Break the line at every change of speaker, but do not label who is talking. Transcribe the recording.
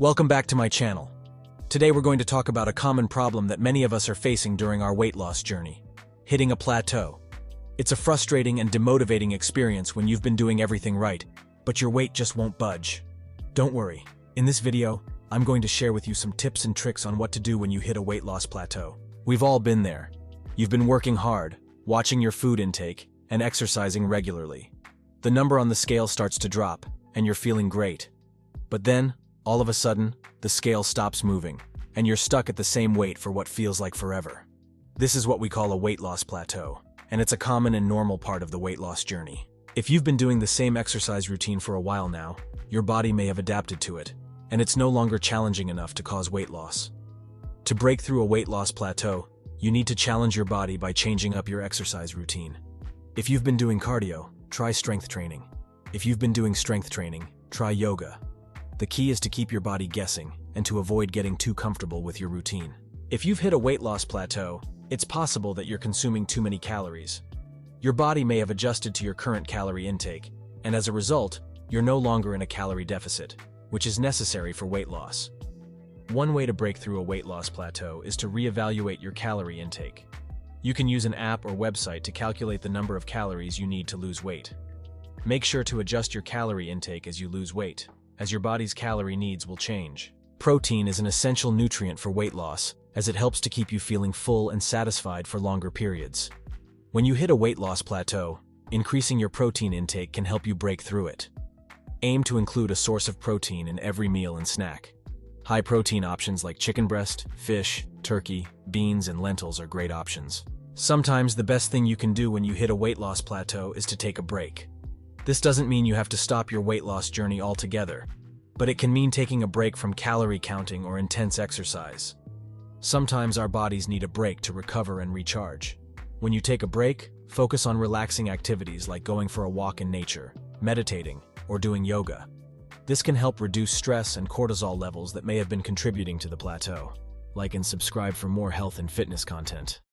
Welcome back to my channel. Today we're going to talk about a common problem that many of us are facing during our weight loss journey: hitting a plateau. It's a frustrating and demotivating experience when you've been doing everything right, but your weight just won't budge. Don't worry. In this video, I'm going to share with you some tips and tricks on what to do when you hit a weight loss plateau. We've all been there. You've been working hard, watching your food intake, and exercising regularly. The number on the scale starts to drop, and you're feeling great. But then, all of a sudden, the scale stops moving, and you're stuck at the same weight for what feels like forever. This is what we call a weight loss plateau, and it's a common and normal part of the weight loss journey. If you've been doing the same exercise routine for a while now, your body may have adapted to it, and it's no longer challenging enough to cause weight loss. To break through a weight loss plateau, you need to challenge your body by changing up your exercise routine. If you've been doing cardio, try strength training. If you've been doing strength training, try yoga. The key is to keep your body guessing and to avoid getting too comfortable with your routine. If you've hit a weight loss plateau, it's possible that you're consuming too many calories. Your body may have adjusted to your current calorie intake, and as a result, you're no longer in a calorie deficit, which is necessary for weight loss. One way to break through a weight loss plateau is to reevaluate your calorie intake. You can use an app or website to calculate the number of calories you need to lose weight. Make sure to adjust your calorie intake as you lose weight, as your body's calorie needs will change. Protein is an essential nutrient for weight loss, as it helps to keep you feeling full and satisfied for longer periods. When you hit a weight loss plateau, increasing your protein intake can help you break through it. Aim to include a source of protein in every meal and snack. High-protein options like chicken breast, fish, turkey, beans, and lentils are great options. Sometimes the best thing you can do when you hit a weight loss plateau is to take a break. This doesn't mean you have to stop your weight loss journey altogether, but it can mean taking a break from calorie counting or intense exercise. Sometimes our bodies need a break to recover and recharge. When you take a break, focus on relaxing activities like going for a walk in nature, meditating, or doing yoga. This can help reduce stress and cortisol levels that may have been contributing to the plateau. Like and subscribe for more health and fitness content.